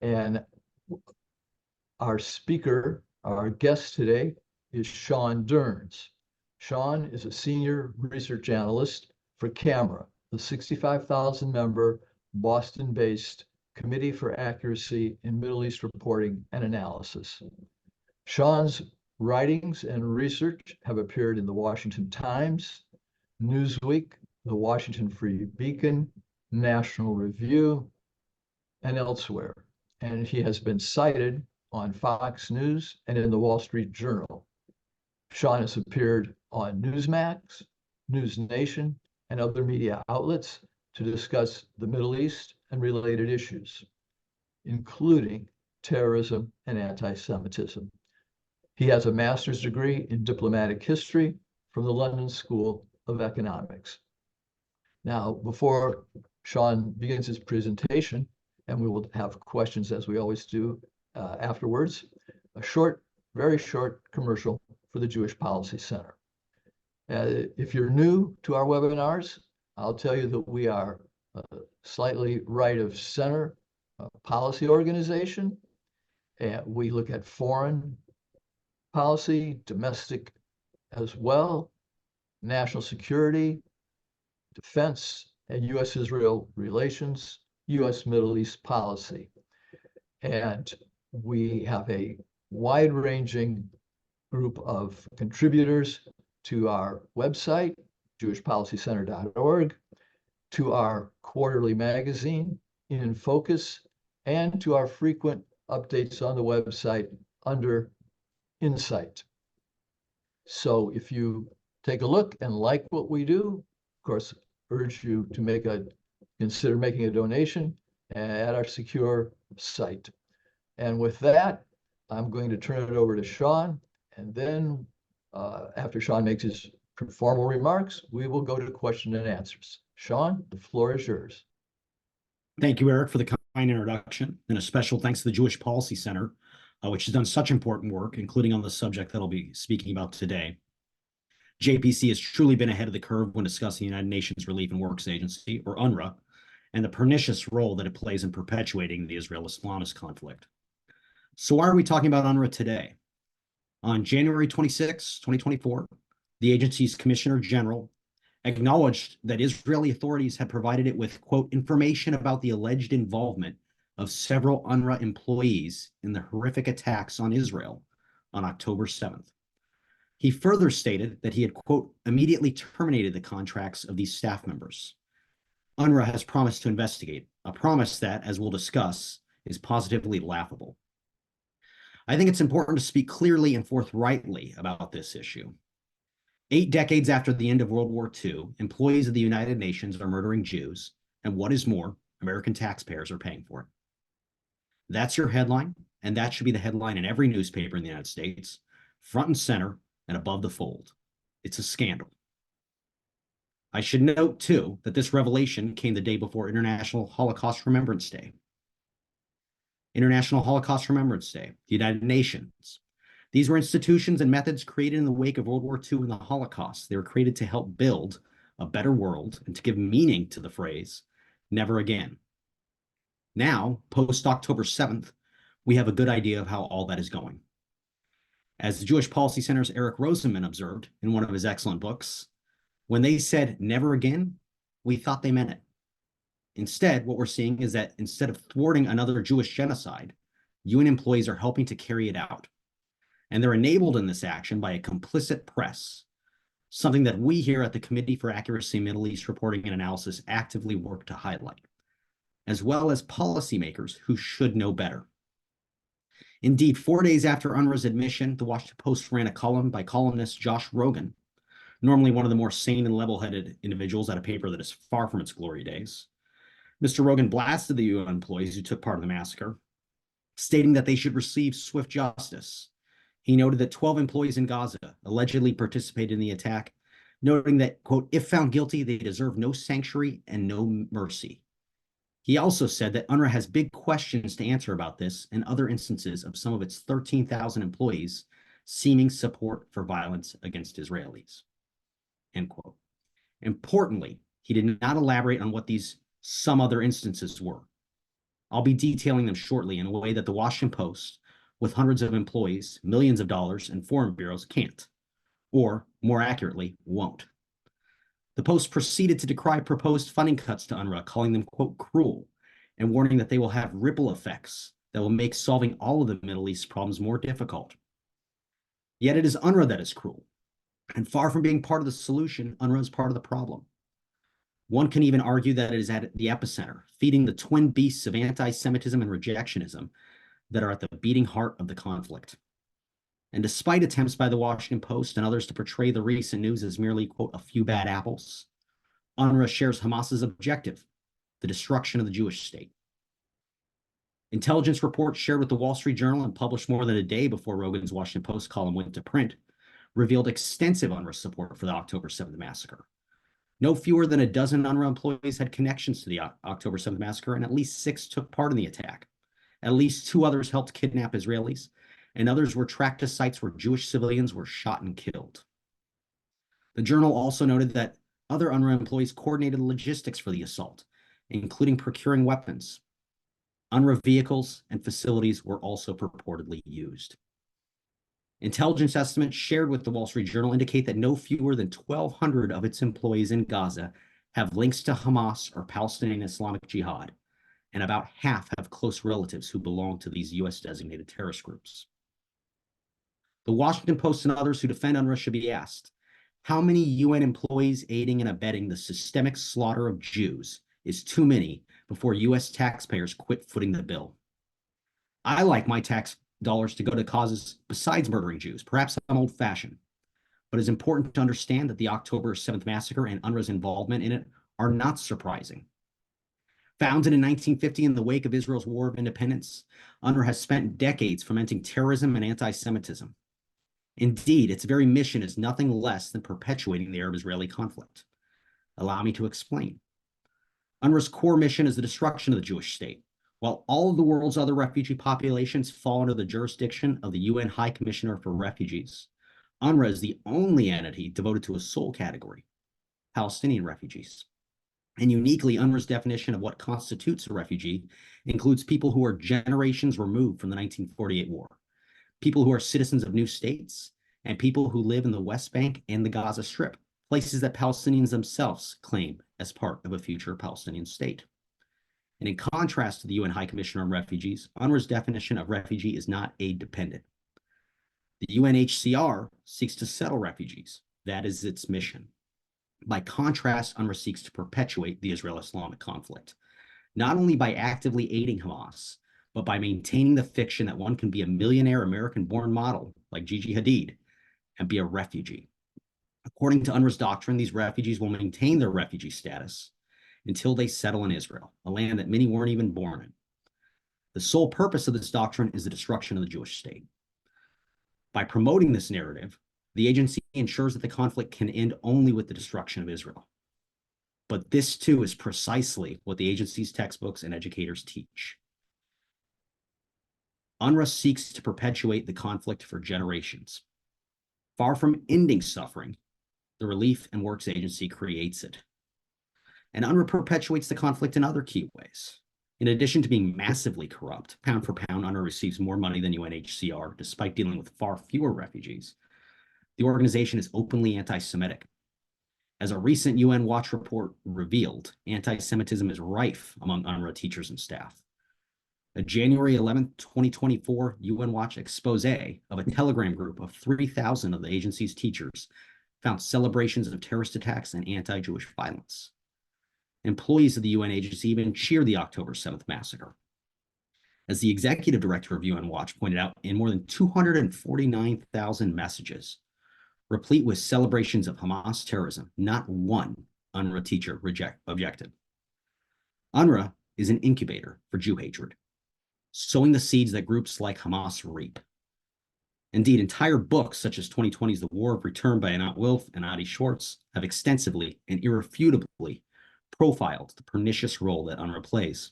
And our speaker, our guest today, is Sean Durns. Sean is a senior research analyst for CAMERA, the 65,000 member Boston-based Committee for Accuracy in Middle East Reporting and Analysis. Sean's writings and research have appeared in the Washington Times, Newsweek, the Washington Free Beacon, National Review, and elsewhere. And he has been cited on Fox News and in the Wall Street Journal. Sean has appeared on Newsmax, News Nation, and other media outlets to discuss the Middle East and related issues, including terrorism and anti-Semitism. He has a master's degree in diplomatic history from the London School of Economics. Now, before Sean begins his presentation, and we will have questions as we always do afterwards, a short, very short commercial for the Jewish Policy Center. If you're new to our webinars, I'll tell you that we are a slightly right of center policy organization. And we look at foreign policy, domestic as well, national security, defense, and U.S.-Israel relations, U.S.-Middle East policy. And we have a wide-ranging group of contributors to our website, jewishpolicycenter.org, to our quarterly magazine, In Focus, and to our frequent updates on the website under Insight. So if you take a look and like what we do, of course, urge you to consider making a donation at our secure site. And with that, I'm going to turn it over to Sean, and then after Sean makes his formal remarks, we will go to question and answers. Sean, the floor is yours. Thank you, Eric, for the kind introduction, and a special thanks to the Jewish Policy Center, which has done such important work, including on the subject that I'll be speaking about today. JPC has truly been ahead of the curve when discussing the United Nations Relief and Works Agency, or UNRWA, and the pernicious role that it plays in perpetuating the Israel-Islamist conflict. So why are we talking about UNRWA today? On January 26, 2024, the agency's Commissioner General acknowledged that Israeli authorities had provided it with, quote, information about the alleged involvement of several UNRWA employees in the horrific attacks on Israel on October 7th. He further stated that he had, quote, immediately terminated the contracts of these staff members. UNRWA has promised to investigate, a promise that, as we'll discuss, is positively laughable. I think it's important to speak clearly and forthrightly about this issue. 8 decades after the end of World War II, employees of the United Nations are murdering Jews, and what is more, American taxpayers are paying for it. That's your headline, and that should be the headline in every newspaper in the United States, front and center and above the fold. It's a scandal. I should note, too, that this revelation came the day before International Holocaust Remembrance Day. International Holocaust Remembrance Day, the United Nations. These were institutions and methods created in the wake of World War II and the Holocaust. They were created to help build a better world and to give meaning to the phrase, never again. Now, post-October 7th, we have a good idea of how all that is going. As the Jewish Policy Center's Eric Rosenman observed in one of his excellent books, when they said never again, we thought they meant it. Instead, what we're seeing is that instead of thwarting another Jewish genocide, UN employees are helping to carry it out. And they're enabled in this action by a complicit press, something that we here at the Committee for Accuracy in Middle East Reporting and Analysis actively work to highlight, as well as policymakers who should know better. Indeed, 4 days after UNRWA's admission, the Washington Post ran a column by columnist Josh Rogan, normally one of the more sane and level-headed individuals at a paper that is far from its glory days. Mr. Rogan blasted the UN employees who took part in the massacre, stating that they should receive swift justice. He noted that 12 employees in Gaza allegedly participated in the attack, noting that, quote, if found guilty, they deserve no sanctuary and no mercy. He also said that UNRWA has big questions to answer about this and other instances of some of its 13,000 employees seeming support for violence against Israelis, end quote. Importantly, he did not elaborate on what these some other instances were. I'll be detailing them shortly in a way that the Washington Post, with hundreds of employees, millions of dollars, and foreign bureaus can't, or more accurately, won't. The Post proceeded to decry proposed funding cuts to UNRWA, calling them, quote, cruel, and warning that they will have ripple effects that will make solving all of the Middle East problems more difficult. Yet it is UNRWA that is cruel, and far from being part of the solution, UNRWA is part of the problem. One can even argue that it is at the epicenter, feeding the twin beasts of anti-Semitism and rejectionism that are at the beating heart of the conflict. And despite attempts by the Washington Post and others to portray the recent news as merely, quote, a few bad apples, UNRWA shares Hamas's objective, the destruction of the Jewish state. Intelligence reports shared with the Wall Street Journal and published more than a day before Rogan's Washington Post column went to print revealed extensive UNRWA support for the October 7th massacre. No fewer than a dozen UNRWA employees had connections to the October 7th massacre, and at least 6 took part in the attack. At least 2 others helped kidnap Israelis, and others were tracked to sites where Jewish civilians were shot and killed. The journal also noted that other UNRWA employees coordinated logistics for the assault, including procuring weapons. UNRWA vehicles and facilities were also purportedly used. Intelligence estimates shared with the Wall Street Journal indicate that no fewer than 1,200 of its employees in Gaza have links to Hamas or Palestinian Islamic Jihad, and about half have close relatives who belong to these U.S.-designated terrorist groups. The Washington Post and others who defend UNRWA should be asked, how many UN employees aiding and abetting the systemic slaughter of Jews is too many before U.S. taxpayers quit footing the bill? I like my tax dollars to go to causes besides murdering Jews. Perhaps I'm old-fashioned, but it's important to understand that the October 7th massacre and UNRWA's involvement in it are not surprising. Founded in 1950 in the wake of Israel's War of Independence, UNRWA has spent decades fomenting terrorism and anti-Semitism. Indeed, its very mission is nothing less than perpetuating the Arab-Israeli conflict. Allow me to explain. UNRWA's core mission is the destruction of the Jewish state. While all of the world's other refugee populations fall under the jurisdiction of the UN High Commissioner for Refugees, UNRWA is the only entity devoted to a sole category, Palestinian refugees. And uniquely, UNRWA's definition of what constitutes a refugee includes people who are generations removed from the 1948 war, people who are citizens of new states, and people who live in the West Bank and the Gaza Strip, places that Palestinians themselves claim as part of a future Palestinian state. And in contrast to the UN High Commissioner on Refugees, UNRWA's definition of refugee is not aid-dependent. The UNHCR seeks to settle refugees. That is its mission. By contrast, UNRWA seeks to perpetuate the Israel-Islamic conflict, not only by actively aiding Hamas, but by maintaining the fiction that one can be a millionaire American-born model like Gigi Hadid and be a refugee. According to UNRWA's doctrine, these refugees will maintain their refugee status until they settle in Israel, a land that many weren't even born in. The sole purpose of this doctrine is the destruction of the Jewish state. By promoting this narrative, the agency ensures that the conflict can end only with the destruction of Israel. But this, too, is precisely what the agency's textbooks and educators teach. UNRWA seeks to perpetuate the conflict for generations. Far from ending suffering, the Relief and Works Agency creates it. And UNRWA perpetuates the conflict in other key ways. In addition to being massively corrupt, pound for pound, UNRWA receives more money than UNHCR, despite dealing with far fewer refugees. The organization is openly anti-Semitic. As a recent UN Watch report revealed, anti-Semitism is rife among UNRWA teachers and staff. A January 11, 2024 UN Watch expose of a Telegram group of 3,000 of the agency's teachers found celebrations of terrorist attacks and anti-Jewish violence. Employees of the UN agency even cheered the October 7th massacre. As the executive director of UN Watch pointed out, in more than 249,000 messages, replete with celebrations of Hamas terrorism, not one UNRWA teacher objected. UNRWA is an incubator for Jew hatred, sowing the seeds that groups like Hamas reap. Indeed, entire books such as 2020's The War of Return by Anat Wilf and Adi Schwartz have extensively and irrefutably profiled the pernicious role that UNRWA plays.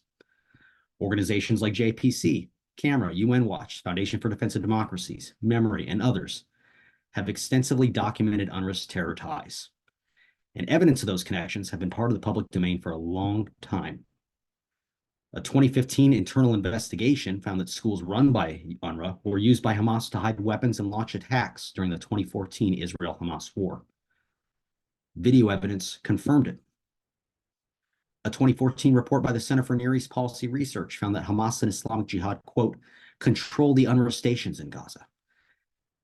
Organizations like JPC, CAMERA, UN Watch, Foundation for Defense of Democracies, Memory, and others have extensively documented UNRWA's terror ties. And evidence of those connections have been part of the public domain for a long time. A 2015 internal investigation found that schools run by UNRWA were used by Hamas to hide weapons and launch attacks during the 2014 Israel-Hamas war. Video evidence confirmed it. A 2014 report by the Center for Near East Policy Research found that Hamas and Islamic Jihad, quote, control the UNRWA stations in Gaza.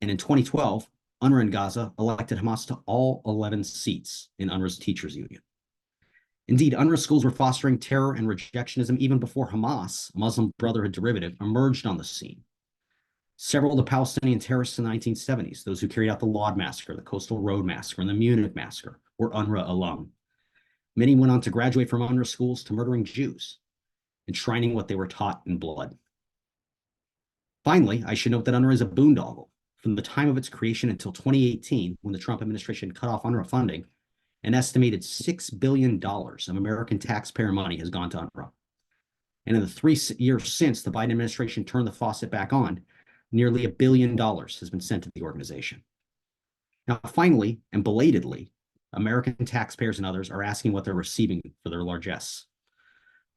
And in 2012, UNRWA in Gaza elected Hamas to all 11 seats in UNRWA's teachers union. Indeed, UNRWA schools were fostering terror and rejectionism even before Hamas, a Muslim Brotherhood derivative, emerged on the scene. Several of the Palestinian terrorists in the 1970s, those who carried out the Lod Massacre, the Coastal Road Massacre, and the Munich Massacre, were UNRWA alum. Many went on to graduate from UNRWA schools to murdering Jews, enshrining what they were taught in blood. Finally, I should note that UNRWA is a boondoggle. From the time of its creation until 2018, when the Trump administration cut off UNRWA funding, an estimated $6 billion of American taxpayer money has gone to UNRWA. And in the 3 years since the Biden administration turned the faucet back on, nearly $1 billion has been sent to the organization. Now, finally, and belatedly, American taxpayers and others are asking what they're receiving for their largesse.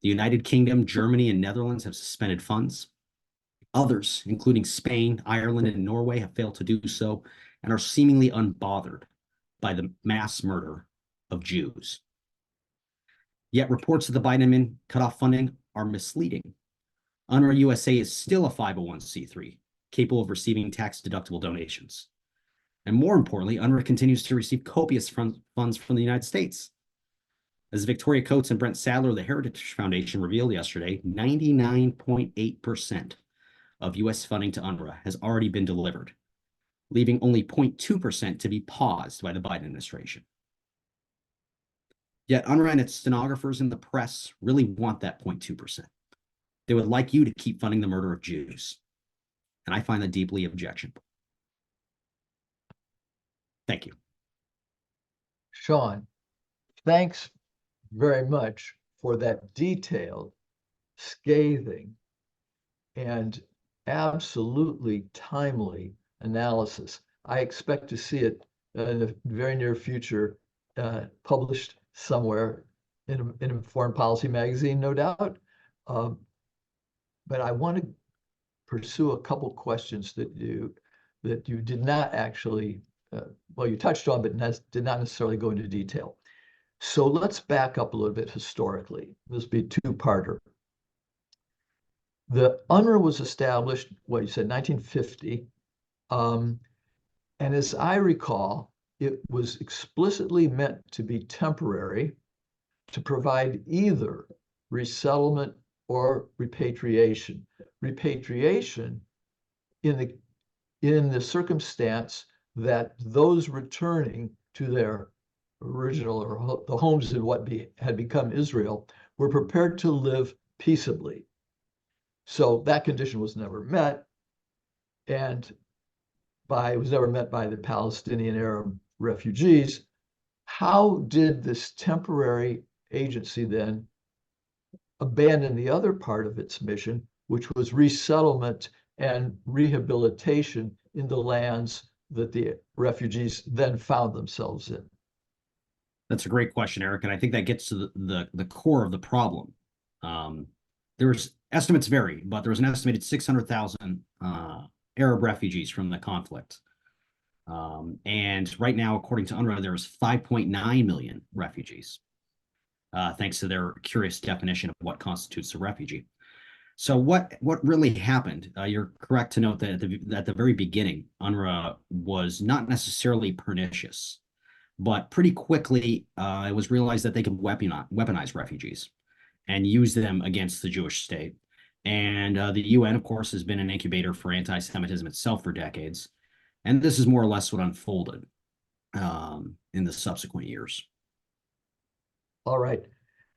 The United Kingdom, Germany, and Netherlands have suspended funds. Others, including Spain, Ireland, and Norway, have failed to do so and are seemingly unbothered by the mass murder of Jews. Yet reports that the Biden admin cut off funding are misleading. UNRWA USA is still a 501c3, capable of receiving tax-deductible donations. And more importantly, UNRWA continues to receive copious funds from the United States. As Victoria Coates and Brent Sadler of the Heritage Foundation revealed yesterday, 99.8% of U.S. funding to UNRWA has already been delivered, leaving only 0.2% to be paused by the Biden administration. Yet UNRWA and its stenographers and the press really want that 0.2%. They would like you to keep funding the murder of Jews. And I find that deeply objectionable. Thank you. Sean, thanks very much for that detailed, scathing, and absolutely timely analysis. I expect to see it in the very near future published somewhere in a foreign policy magazine, no doubt. But I want to pursue a couple questions that you did not actually, well, you touched on, but did not necessarily go into detail. So let's back up a little bit historically. This will be a two-parter. The UNRWA was established, what you said, 1950. And as I recall, it was explicitly meant to be temporary, to provide either resettlement or repatriation. Repatriation in the circumstance that those returning to their original or the homes in what had become Israel were prepared to live peaceably. So that condition was never met, and it was never met by the Palestinian Arab refugees. How did this temporary agency then abandon the other part of its mission, which was resettlement and rehabilitation in the lands that the refugees then found themselves in? That's a great question, Eric, and I think that gets to the core of the problem. There's estimates vary, but there was an estimated 600,000 Arab refugees from the conflict. And right now, according to UNRWA, there was 5.9 million refugees, thanks to their curious definition of what constitutes a refugee. So what really happened? You're correct to note that at the very beginning, UNRWA was not necessarily pernicious, but pretty quickly it was realized that they could weaponize refugees and use them against the Jewish state. And the UN, of course, has been an incubator for anti-Semitism itself for decades. And this is more or less what unfolded in the subsequent years. All right.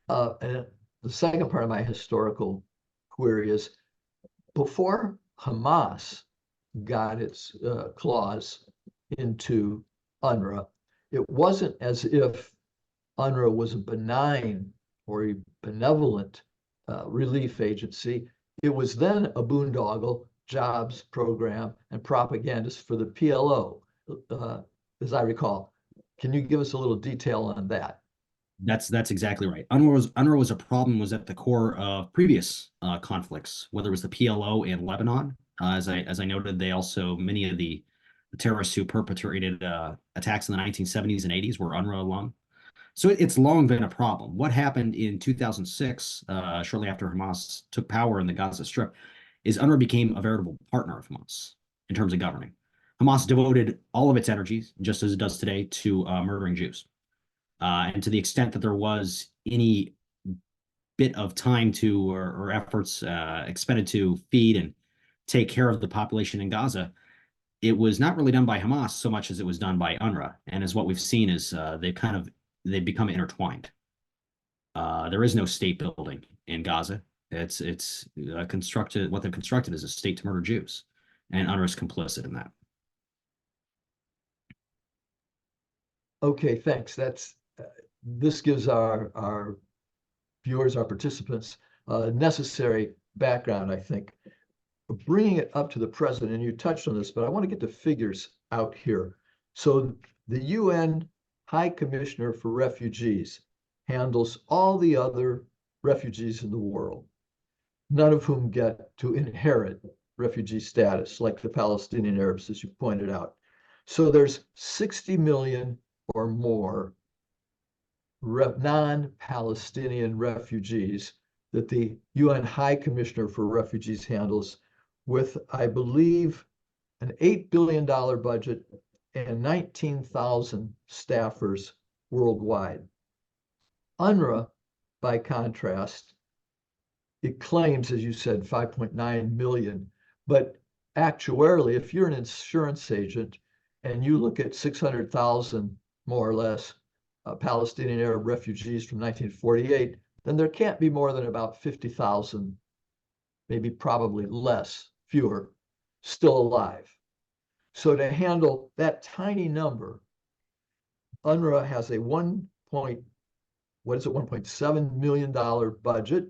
And the second part of my historical query is, before Hamas got its claws into UNRWA, it wasn't as if UNRWA was a benign or a benevolent relief agency. It was then a boondoggle, jobs program, and propagandist for the PLO, as I recall. Can you give us a little detail on that? That's exactly right. UNRWA was a problem, was at the core of previous conflicts, whether it was the PLO in Lebanon. As I noted, they also, many of the terrorists who perpetrated attacks in the 1970s and 80s were UNRWA alum. So it's long been a problem. What happened in 2006, shortly after Hamas took power in the Gaza Strip, is UNRWA became a veritable partner of Hamas in terms of governing. Hamas devoted all of its energies, just as it does today, to murdering Jews. And to the extent that there was any bit of time to or efforts expended to feed and take care of the population in Gaza, it was not really done by Hamas so much as it was done by UNRWA. And as what we've seen is they've become intertwined. There is no state building in Gaza. It's constructed. What they've constructed is a state to murder Jews, and UNRWA is complicit in that. Okay, thanks. This gives our viewers, our participants, necessary background, I think. Bringing it up to the present, and you touched on this, but I want to get the figures out here. So the UN High Commissioner for Refugees handles all the other refugees in the world, none of whom get to inherit refugee status, like the Palestinian Arabs, as you pointed out. So there's 60 million or more non-Palestinian refugees that the UN High Commissioner for Refugees handles with, I believe, an $8 billion budget and 19,000 staffers worldwide. UNRWA, by contrast, it claims, as you said, 5.9 million, but actuarially, if you're an insurance agent and you look at 600,000, more or less, Palestinian Arab refugees from 1948, then there can't be more than about 50,000, maybe probably less, fewer, still alive. So to handle that tiny number, UNRWA has a $1.7 million budget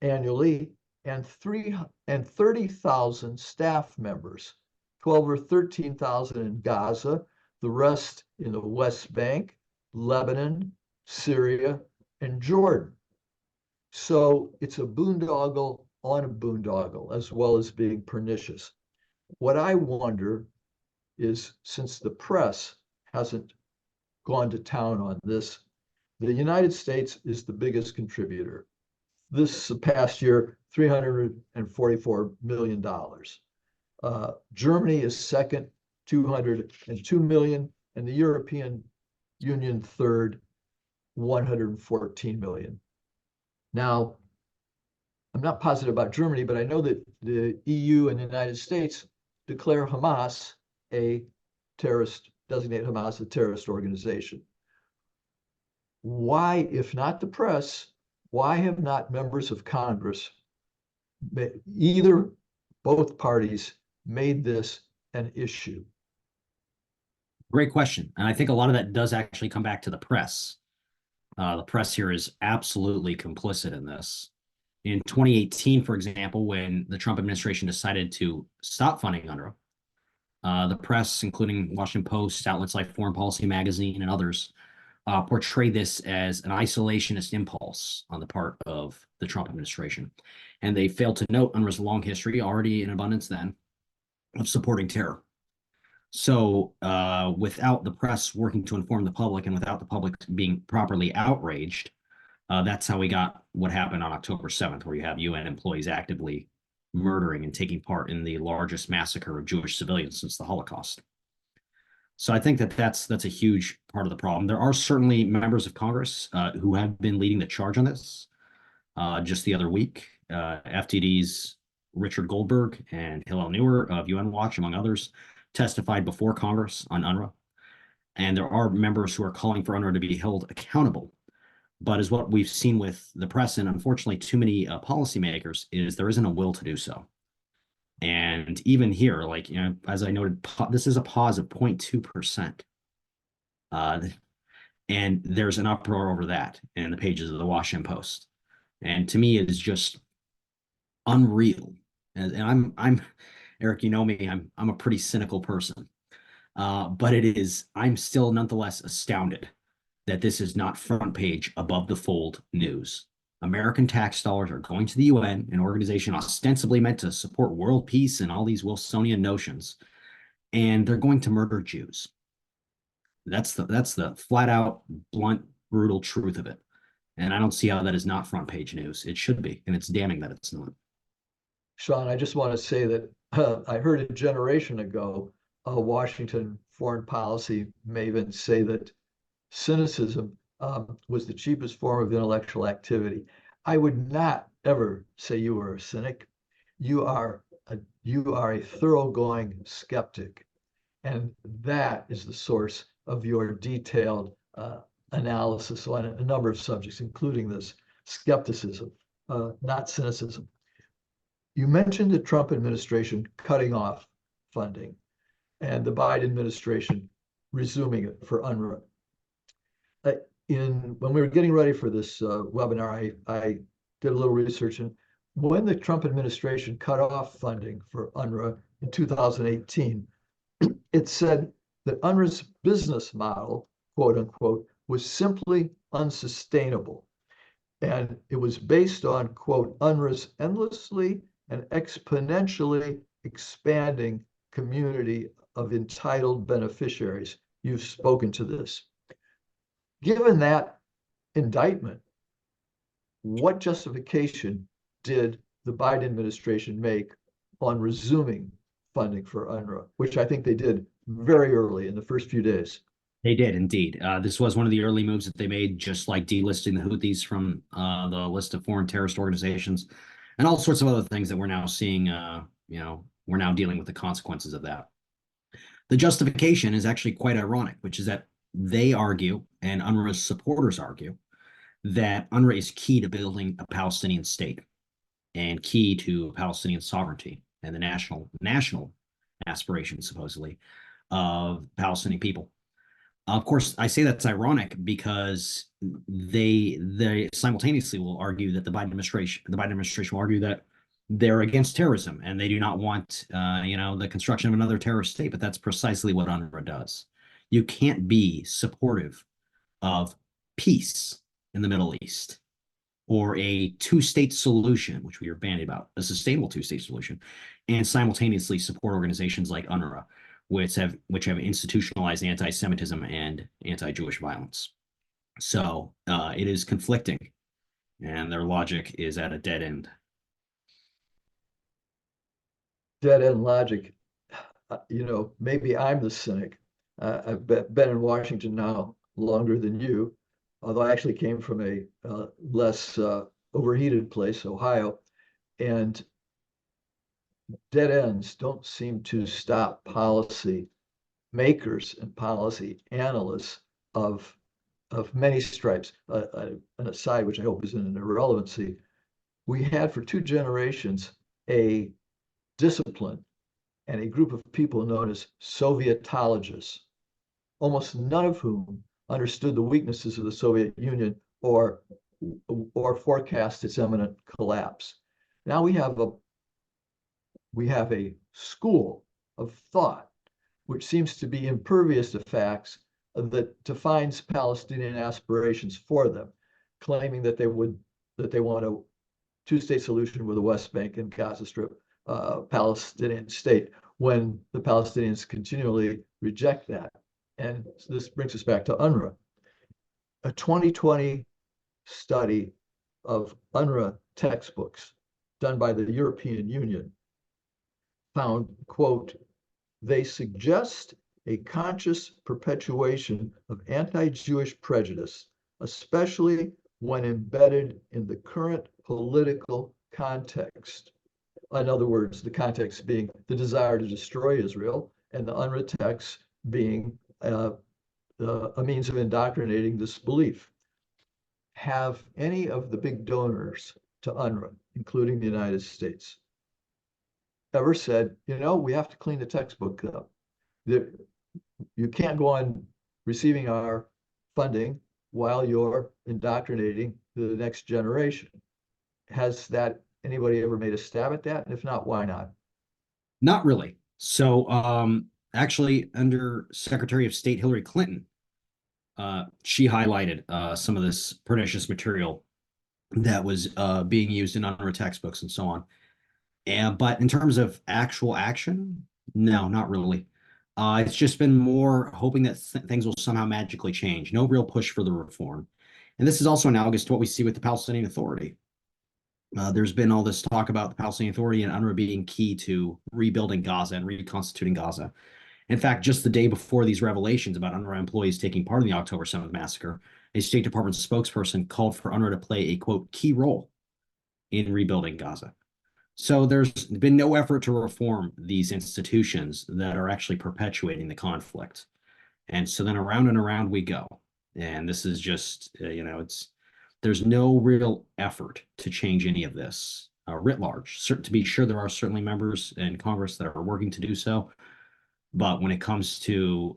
annually and 30,000 staff members, 12 or 13,000 in Gaza, the rest in the West Bank, Lebanon, Syria, and Jordan. So it's a boondoggle on a boondoggle, as well as being pernicious. What I wonder is, since the press hasn't gone to town on this, the United States is the biggest contributor. This past year, $344 million. Germany is second, 202 million, and the European Union third, 114 million. Now, I'm not positive about Germany, but I know that the EU and the United States declare Hamas a terrorist, designate Hamas a terrorist organization. Why, if not the press, why have not members of Congress, either both parties, made this an issue? Great question. And I think a lot of that does actually come back to the press. The press here is absolutely complicit in this. In 2018, for example, when the Trump administration decided to stop funding UNRWA, the press, including Washington Post, outlets like Foreign Policy Magazine and others, portrayed this as an isolationist impulse on the part of the Trump administration. And they failed to note UNRWA's long history, already in abundance then, of supporting terror. So without the press working to inform the public and without the public being properly outraged, that's how we got what happened on October 7th, where you have UN employees actively murdering and taking part in the largest massacre of Jewish civilians since the Holocaust. So I think that that's a huge part of the problem. There are certainly members of Congress who have been leading the charge on this. Just the other week, FTD's Richard Goldberg and Hillel Neuer of UN Watch, among others, testified before Congress on UNRWA. And there are members who are calling for UNRWA to be held accountable. But as what we've seen with the press and unfortunately too many policymakers is there isn't a will to do so. And even here, like, you know, as I noted, this is a pause of 0.2%. And there's an uproar over that in the pages of the Washington Post. And to me, it is just unreal. And I'm Eric, you know me, I'm a pretty cynical person. But I'm still nonetheless astounded that this is not front page above the fold news. American tax dollars are going to the UN, an organization ostensibly meant to support world peace and all these Wilsonian notions, and they're going to murder Jews. That's the flat out, blunt, brutal truth of it. And I don't see how that is not front page news. It should be, and it's damning that it's not. Sean, I just want to say that I heard a generation ago a Washington foreign policy maven say that cynicism was the cheapest form of intellectual activity. I would not ever say you were a cynic. You are a thoroughgoing skeptic, and that is the source of your detailed analysis on a number of subjects, including this skepticism, not cynicism. You mentioned the Trump administration cutting off funding and the Biden administration resuming it for UNRWA. When we were getting ready for this webinar, I did a little research, and when the Trump administration cut off funding for UNRWA in 2018, it said that UNRWA's business model, quote unquote, was simply unsustainable. And it was based on, quote, UNRWA's endlessly and exponentially expanding community of entitled beneficiaries. You've spoken to this. Given that indictment, what justification did the Biden administration make on resuming funding for UNRWA, which I think they did very early in the first few days? They did indeed. This was one of the early moves that they made, just like delisting the Houthis from the list of foreign terrorist organizations, and all sorts of other things that we're now seeing. We're now dealing with the consequences of that. The justification is actually quite ironic, which is that they argue, and UNRWA's supporters argue, that UNRWA is key to building a Palestinian state and key to Palestinian sovereignty and the national aspirations, supposedly, of Palestinian people. Of course, I say that's ironic because they simultaneously will argue that the Biden administration will argue that they're against terrorism and they do not want the construction of another terrorist state. But that's precisely what UNRWA does. You can't be supportive of peace in the Middle East or a two-state solution, which we are bandied about, a sustainable two-state solution, and simultaneously support organizations like UNRWA, which have institutionalized anti-Semitism and anti-Jewish violence. So it is conflicting, and their logic is at a dead end. Dead end logic. Maybe I'm the cynic. I've been in Washington now longer than you, although I actually came from a less overheated place, Ohio, and dead ends don't seem to stop policy makers and policy analysts of many stripes. An aside, which I hope isn't an irrelevancy, we had for 2 generations a discipline and a group of people known as Sovietologists, almost none of whom understood the weaknesses of the Soviet Union or forecast its imminent collapse. Now we have a school of thought which seems to be impervious to facts that defines Palestinian aspirations for them, claiming that they want a two-state solution with the West Bank and Gaza Strip Palestinian state, when the Palestinians continually reject that. And this brings us back to UNRWA. A 2020 study of UNRWA textbooks done by the European Union found, quote, they suggest a conscious perpetuation of anti-Jewish prejudice, especially when embedded in the current political context. In other words, the context being the desire to destroy Israel, and the UNRWA text being a means of indoctrinating this belief. Have any of the big donors to UNRWA, including the United States, ever said, we have to clean the textbook up? You can't go on receiving our funding while you're indoctrinating the next generation. Has anybody ever made a stab at that? And if not, why not? Not really. So actually, under Secretary of State Hillary Clinton, she highlighted some of this pernicious material that was being used in UNRWA textbooks and so on. But in terms of actual action, no, not really. It's just been more hoping that things will somehow magically change. No real push for the reform. And this is also analogous to what we see with the Palestinian Authority. There's been all this talk about the Palestinian Authority and UNRWA being key to rebuilding Gaza and reconstituting Gaza. In fact, just the day before these revelations about UNRWA employees taking part in the October 7th massacre, a State Department spokesperson called for UNRWA to play a, quote, key role in rebuilding Gaza. So there's been no effort to reform these institutions that are actually perpetuating the conflict. And so then around and around we go. And this is just, there's no real effort to change any of this writ large. To be sure, there are certainly members in Congress that are working to do so. But when it comes to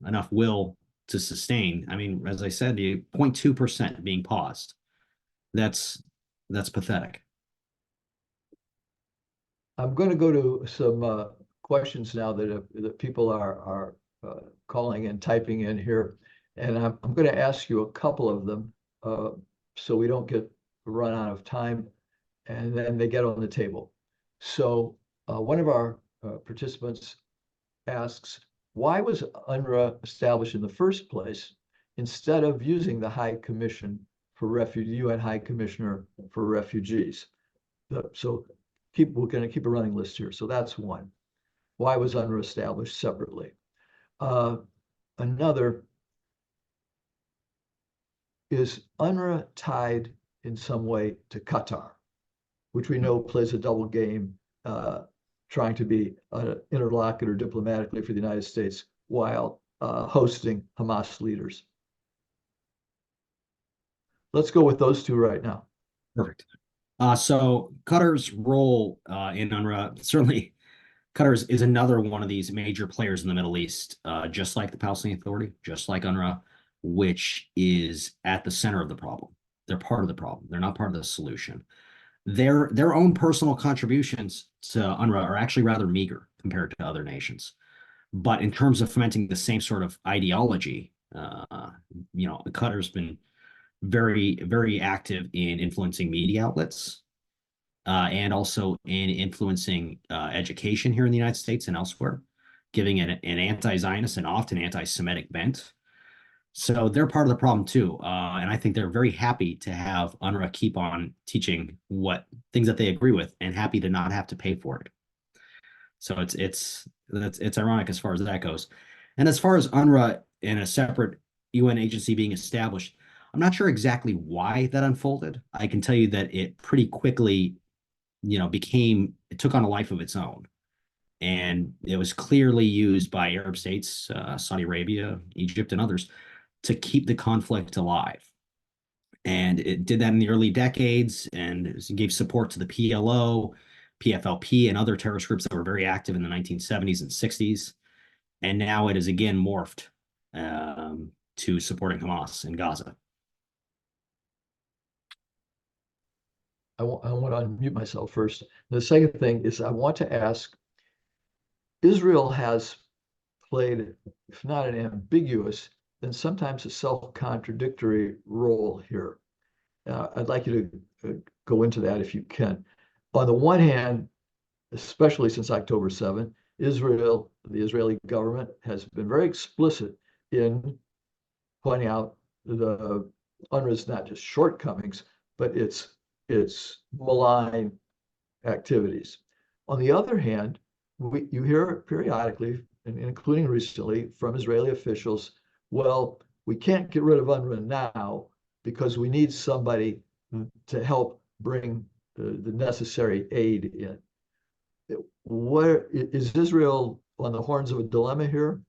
enough will to sustain, I mean, as I said, the 0.2% being paused, that's pathetic. I'm going to go to some questions now that people are calling and typing in here, and I'm going to ask you a couple of them so we don't get run out of time, and then they get on the table. So one of our participants asks, why was UNRWA established in the first place instead of using the High Commission for Refugees, UN High Commissioner for Refugees? So we're going to keep a running list here. So that's one. Why was UNRWA established separately? Another, is UNRWA tied in some way to Qatar, which we know plays a double game, trying to be an interlocutor diplomatically for the United States while hosting Hamas leaders? Let's go with those two right now. Perfect. So Qatar's role in UNRWA, certainly Qatar is another one of these major players in the Middle East, just like the Palestinian Authority, just like UNRWA, which is at the center of the problem. They're part of the problem. They're not part of the solution. Their own personal contributions to UNRWA are actually rather meager compared to other nations. But in terms of fomenting the same sort of ideology, Qatar's been very, very active in influencing media outlets and also in influencing education here in the United States and elsewhere, giving it an anti-Zionist and often anti-Semitic bent. So they're part of the problem too. And I think they're very happy to have UNRWA keep on teaching what things that they agree with and happy to not have to pay for it. So it's ironic as far as that goes. And as far as UNRWA in a separate UN agency being established, I'm not sure exactly why that unfolded. I can tell you that it pretty quickly, it took on a life of its own. And it was clearly used by Arab states, Saudi Arabia, Egypt, and others to keep the conflict alive. And it did that in the early decades and gave support to the PLO, PFLP, and other terrorist groups that were very active in the 1970s and 60s. And now it is again morphed to supporting Hamas in Gaza. I want to unmute myself first. The second thing is I want to ask, Israel has played, if not an ambiguous, then sometimes a self-contradictory role here. I'd like you to go into that if you can. On the one hand, especially since October 7th, Israel, the Israeli government, has been very explicit in pointing out the UNRWA's not just shortcomings, but its malign activities. On the other hand, you hear periodically, and including recently, from Israeli officials, well, we can't get rid of UNRWA now because we need somebody to help bring the necessary aid in. Where is Israel on the horns of a dilemma here?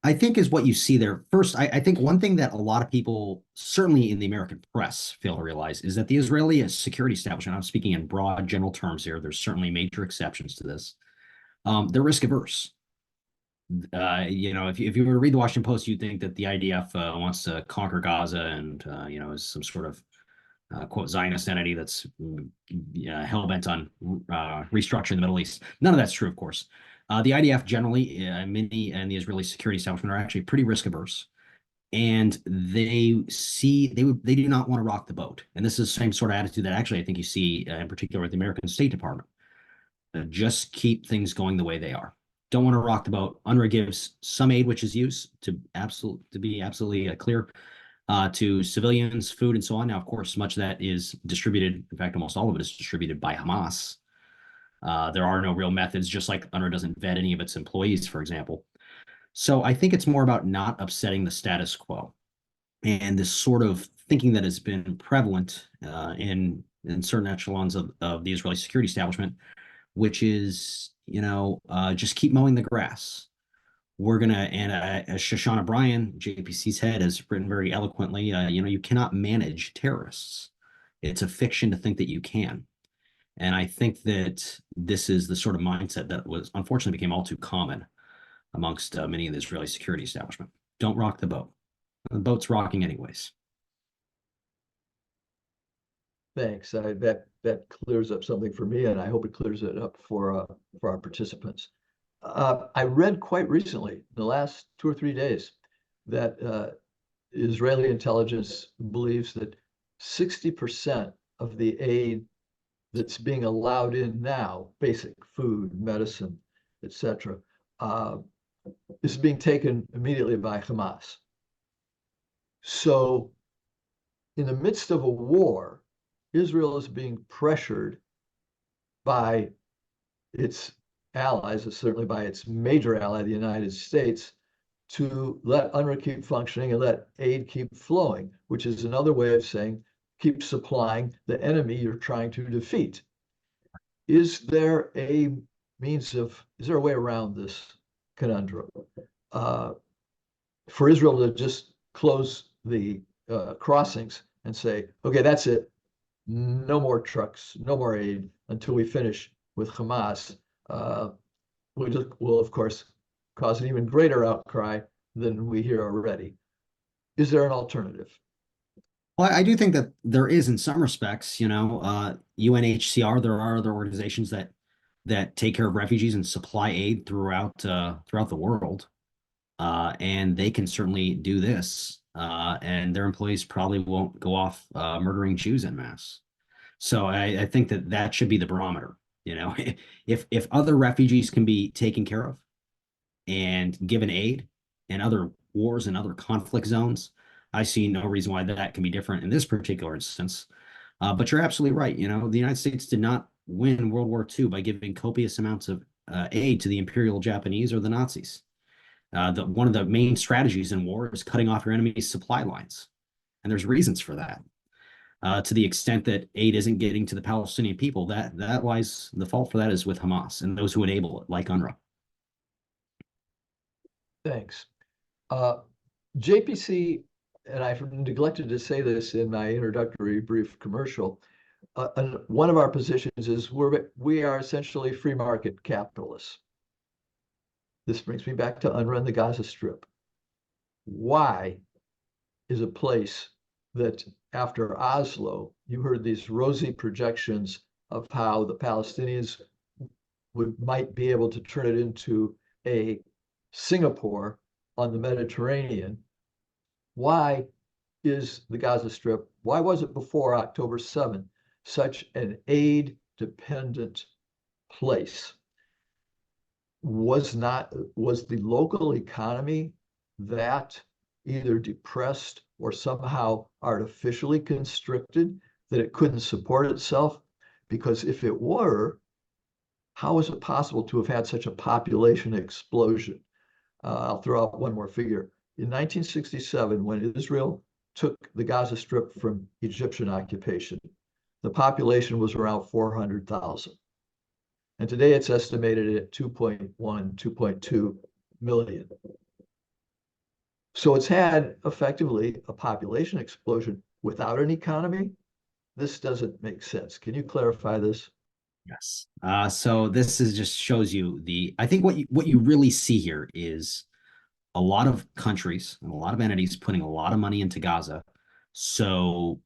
I think is what you see there. First, I think one thing that a lot of people, certainly in the American press, fail to realize is that the Israeli security establishment, I'm speaking in broad general terms here, there's certainly major exceptions to this, they're risk averse. If you were to read the Washington Post, you'd think that the IDF wants to conquer Gaza and, is some sort of, quote, Zionist entity that's hell-bent on restructuring the Middle East. None of that's true, of course. The IDF generally, many and the Israeli security establishment are actually pretty risk averse. and they do not want to rock the boat. And this is the same sort of attitude that actually I think you see in particular with the American State Department. Just keep things going the way they are. Don't want to rock the boat. UNRWA gives some aid, which is used to be absolutely clear, to civilians, food, and so on. Now, of course, much of that is distributed. In fact, almost all of it is distributed by Hamas. There are no real methods, just like UNRWA doesn't vet any of its employees, for example. So I think it's more about not upsetting the status quo, and this sort of thinking that has been prevalent in certain echelons of the Israeli security establishment, which is, just keep mowing the grass. We're going to, and Shoshana Bryan, JPC's head, has written very eloquently, you cannot manage terrorists. It's a fiction to think that you can. And I think that this is the sort of mindset that was unfortunately became all too common amongst many of the Israeli security establishment. Don't rock the boat. The boat's rocking anyways. Thanks. That clears up something for me, and I hope it clears it up for our participants. I read quite recently, the last 2 or 3 days, that Israeli intelligence believes that 60% of the aid that's being allowed in now, basic food, medicine, etc., is being taken immediately by Hamas. So, in the midst of a war, Israel is being pressured by its allies, certainly by its major ally, the United States, to let UNRWA keep functioning and let aid keep flowing, which is another way of saying keep supplying the enemy you're trying to defeat. Is there a way around this conundrum? For Israel to just close the crossings and say, okay, that's it. No more trucks, no more aid until we finish with Hamas, will, of course, cause an even greater outcry than we hear already. Is there an alternative? Well, I do think that there is in some respects, UNHCR, there are other organizations that take care of refugees and supply aid throughout the world. And they can certainly do this. And their employees probably won't go off murdering Jews en masse. So I think that should be the barometer. If other refugees can be taken care of and given aid in other wars and other conflict zones, I see no reason why that can be different in this particular instance. But you're absolutely right. The United States did not win World War II by giving copious amounts of aid to the Imperial Japanese or the Nazis. One of the main strategies in war is cutting off your enemy's supply lines. And there's reasons for that. To the extent that aid isn't getting to the Palestinian people, that lies, the fault for that is with Hamas and those who enable it, like UNRWA. Thanks. JPC, and I neglected to say this in my introductory brief commercial, one of our positions is we are essentially free market capitalists. This brings me back to UNRWA and the Gaza Strip. Why is a place that after Oslo, you heard these rosy projections of how the Palestinians might be able to turn it into a Singapore on the Mediterranean? Why is the Gaza Strip, why was it before October 7th, such an aid-dependent place? Was the local economy that either depressed or somehow artificially constricted that it couldn't support itself? Because if it were, how is it possible to have had such a population explosion? I'll throw out one more figure. In 1967, when Israel took the Gaza Strip from Egyptian occupation, the population was around 400,000. And today it's estimated at 2.1, 2.2 million. So it's had effectively a population explosion without an economy. This doesn't make sense. Can you clarify this? Yes. So this just shows you I think what you really see here is a lot of countries and a lot of entities putting a lot of money into Gaza so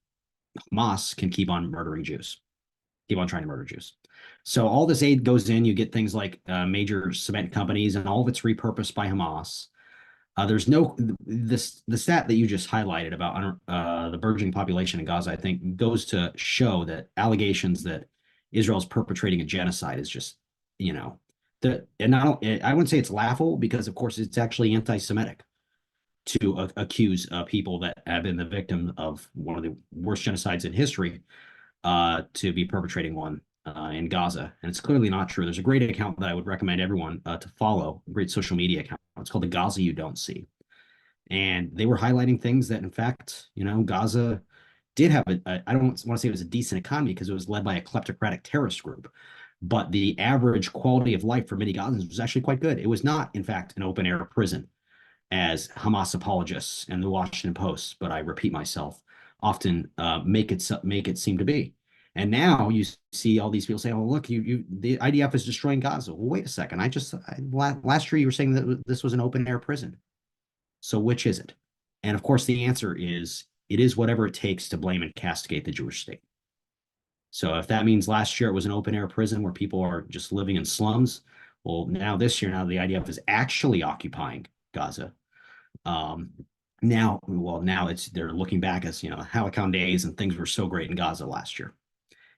Hamas can keep on murdering Jews, keep on trying to murder Jews. So all this aid goes in, you get things like major cement companies, and all of it's repurposed by Hamas. There's no the stat that you just highlighted about the burgeoning population in Gaza, I think, goes to show that allegations that Israel's perpetrating a genocide is just, you know, and not, I wouldn't say it's laughable because, of course, it's actually anti-Semitic to accuse people that have been the victim of one of the worst genocides in history to be perpetrating one in Gaza. And it's clearly not true. There's a great account that I would recommend everyone to follow, a great social media account. It's called The Gaza You Don't See. And they were highlighting things that, in fact, Gaza did have I don't want to say it was a decent economy because it was led by a kleptocratic terrorist group, but the average quality of life for many Gazans was actually quite good. It was not, in fact, an open air prison as Hamas apologists and the Washington Post, but I repeat myself, often make it seem to be. And now you see all these people say, "Oh, look, the IDF is destroying Gaza." Well, wait a second. Last year you were saying that this was an open air prison. So which is it? And of course, the answer is it is whatever it takes to blame and castigate the Jewish state. So if that means last year it was an open air prison where people are just living in slums, well, now this year, now the IDF is actually occupying Gaza. Now they're looking back as Halcyon days and things were so great in Gaza last year.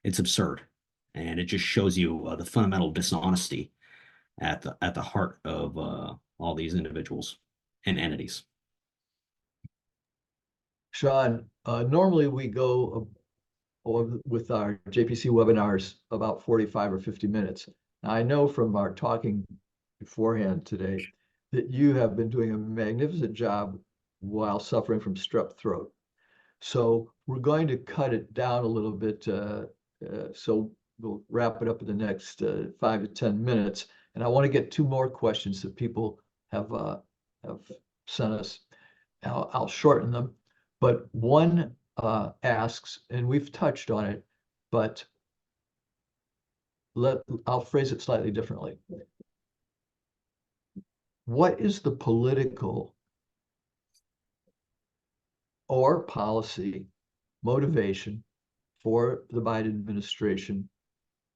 It's absurd, and it just shows you the fundamental dishonesty at the heart of all these individuals and entities. Sean, normally we go with our JPC webinars about 45 or 50 minutes. Now, I know from our talking beforehand today that you have been doing a magnificent job while suffering from strep throat. So we're going to cut it down a little bit. So we'll wrap it up in the next 5 to 10 minutes. And I want to get two more questions that people have sent us. I'll shorten them. But one asks, and we've touched on it, but I'll phrase it slightly differently. What is the political or policy motivation for the Biden administration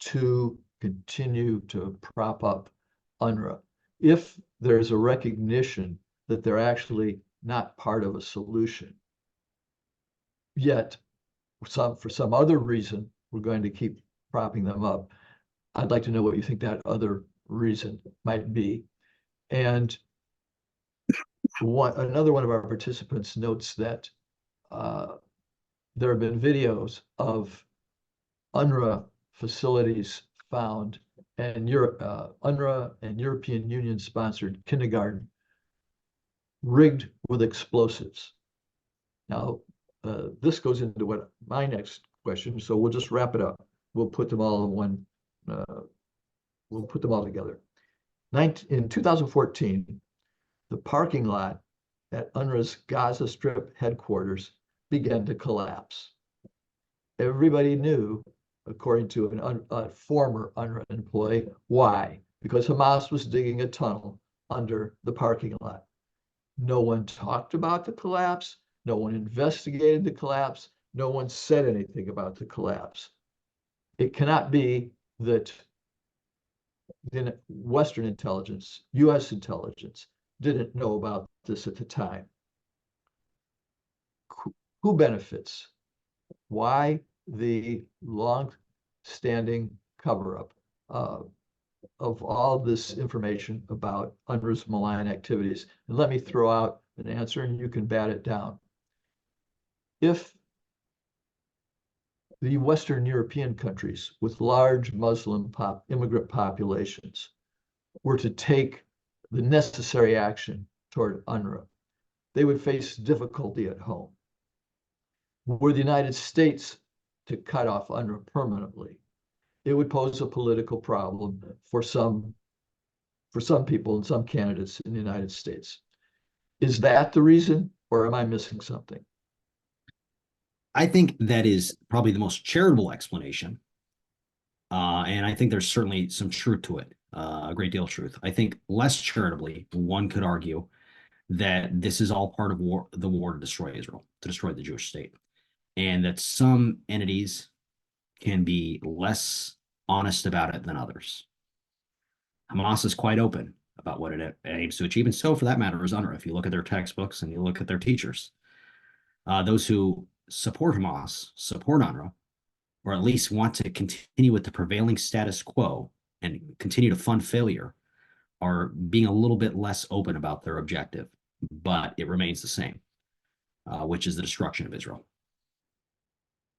to continue to prop up UNRWA if there's a recognition that they're actually not part of a solution? Yet, for some other reason, we're going to keep propping them up. I'd like to know what you think that other reason might be. And another one of our participants notes that there have been videos of UNRWA facilities found and UNRWA and European Union sponsored kindergarten rigged with explosives. Now, this goes into my next question, so we'll just wrap it up. We'll put them all in one. We'll put them all together. In 2014, the parking lot at UNRWA's Gaza Strip headquarters began to collapse. Everybody knew, according to a former UNRWA employee, why? Because Hamas was digging a tunnel under the parking lot. No one talked about the collapse. No one investigated the collapse. No one said anything about the collapse. It cannot be that the Western intelligence, US intelligence, didn't know about this at the time. Who benefits? Why the long-standing cover-up of all this information about UNRWA's malign activities? And let me throw out an answer and you can bat it down. If the Western European countries with large Muslim immigrant populations were to take the necessary action toward UNRWA, they would face difficulty at home. Were the United States to cut off UNRWA permanently, it would pose a political problem for some people and some candidates in the United States. Is that the reason, or am I missing something? I think that is probably the most charitable explanation. And I think there's certainly some truth to it, a great deal of truth. I think less charitably, one could argue that this is all part of the war to destroy Israel, to destroy the Jewish state, and that some entities can be less honest about it than others. Hamas is quite open about what it aims to achieve. And so, for that matter, is UNRWA. If you look at their textbooks and you look at their teachers, those who support Hamas support UNRWA, or at least want to continue with the prevailing status quo and continue to fund failure, are being a little bit less open about their objective, but it remains the same, which is the destruction of Israel.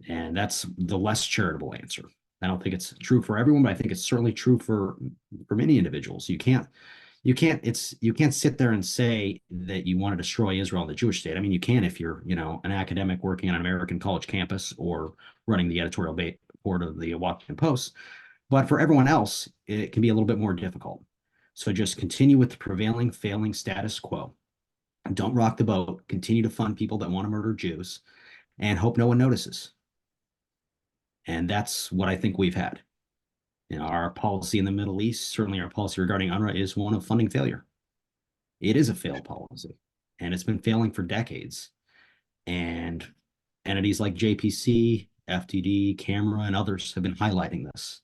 And that's the less charitable answer. I don't think it's true for everyone, but I think it's certainly true for many individuals. You can't sit there and say that you want to destroy Israel and the Jewish state. I mean, you can if you're, an academic working on an American college campus or running the editorial board of the Washington Post. But for everyone else, it can be a little bit more difficult. So just continue with the prevailing, failing status quo. Don't rock the boat. Continue to fund people that want to murder Jews and hope no one notices. And that's what I think we've had. Our policy in the Middle East, certainly our policy regarding UNRWA, is one of funding failure. It is a failed policy, and it's been failing for decades. And entities like JPC, FTD, Camera, and others have been highlighting this.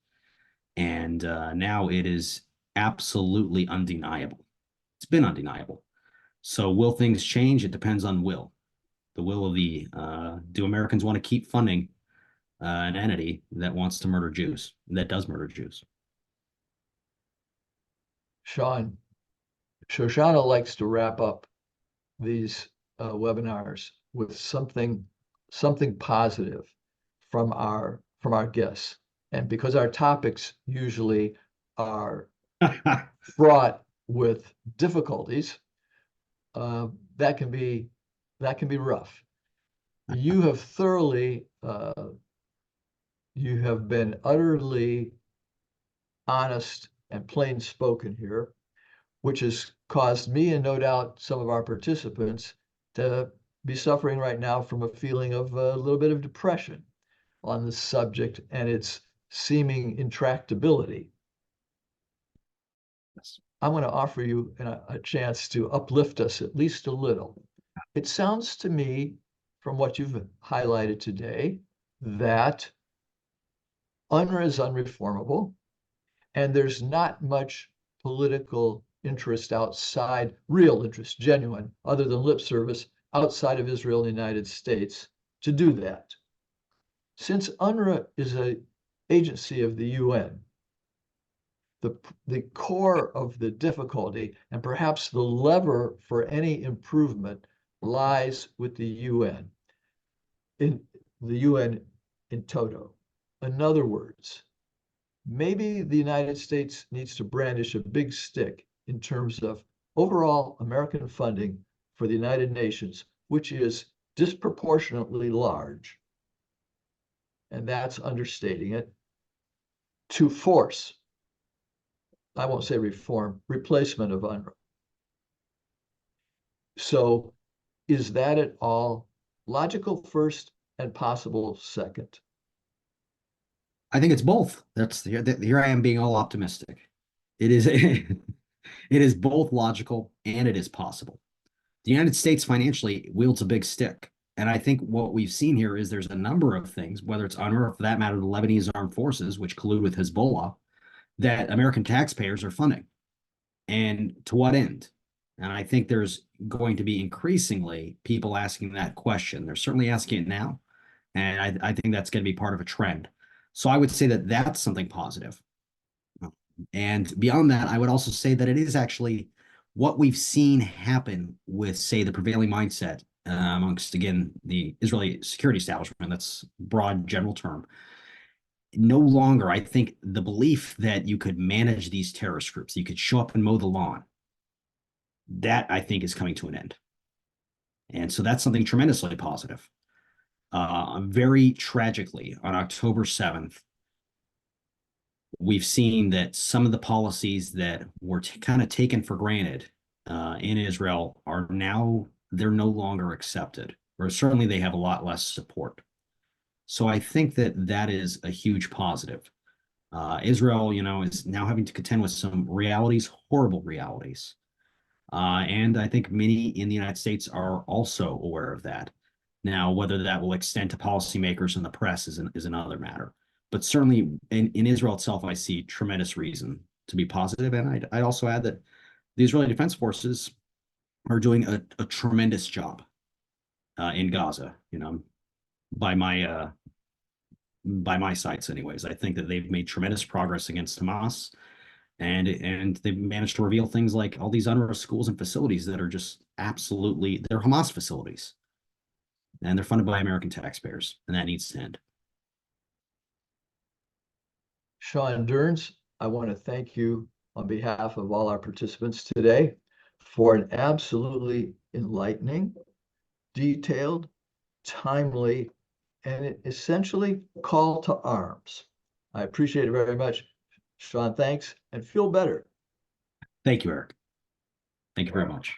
And now it is absolutely undeniable. It's been undeniable. So will things change? It depends on will. The will of do Americans want to keep funding an entity that wants to murder Jews, that does murder Jews? Sean, Shoshana likes to wrap up these webinars with something positive from our guests. And because our topics usually are fraught with difficulties, that can be rough. You have thoroughly you have been utterly honest and plain spoken here, which has caused me and no doubt some of our participants to be suffering right now from a feeling of a little bit of depression on this subject and its seeming intractability. Yes. I want to offer you a chance to uplift us at least a little. It sounds to me, from what you've highlighted today, that UNRWA is unreformable, and there's not much political interest outside, real interest, genuine, other than lip service, outside of Israel and the United States to do that. Since UNRWA is an agency of the UN, the core of the difficulty and perhaps the lever for any improvement lies with the UN, in toto. In other words, maybe the United States needs to brandish a big stick in terms of overall American funding for the United Nations, which is disproportionately large, and that's understating it, to force, I won't say reform, replacement of UNRWA. So is that at all logical first and possible second? I think it's both. Here I am being all optimistic. It is it is both logical and it is possible. The United States financially wields a big stick. And I think what we've seen here is there's a number of things, whether it's UNRWA, or for that matter, the Lebanese armed forces, which collude with Hezbollah, that American taxpayers are funding. And to what end? And I think there's going to be increasingly people asking that question. They're certainly asking it now. And I think that's going to be part of a trend. So I would say that that's something positive. And beyond that, I would also say that it is actually what we've seen happen with, say, the prevailing mindset amongst, again, the Israeli security establishment. That's a broad general term. No longer, I think, the belief that you could manage these terrorist groups, you could show up and mow the lawn, that I think is coming to an end. And so that's something tremendously positive. Very tragically, on October 7th, we've seen that some of the policies that were kind of taken for granted in Israel are now, they're no longer accepted, or certainly they have a lot less support. So I think that that is a huge positive. Israel, is now having to contend with some realities, horrible realities. And I think many in the United States are also aware of that. Now, whether that will extend to policymakers and the press is another matter. But certainly in Israel itself, I see tremendous reason to be positive. And I'd also add that the Israeli Defense Forces are doing a tremendous job in Gaza. By my sights, anyways. I think that they've made tremendous progress against Hamas, and they've managed to reveal things like all these UNRWA schools and facilities that are just absolutely, they're Hamas facilities, and they're funded by American taxpayers, and that needs to end. Sean Durns, I want to thank you on behalf of all our participants today for an absolutely enlightening, detailed, timely, and essentially call to arms. I appreciate it very much. Sean, thanks, and feel better. Thank you, Eric. Thank you very much.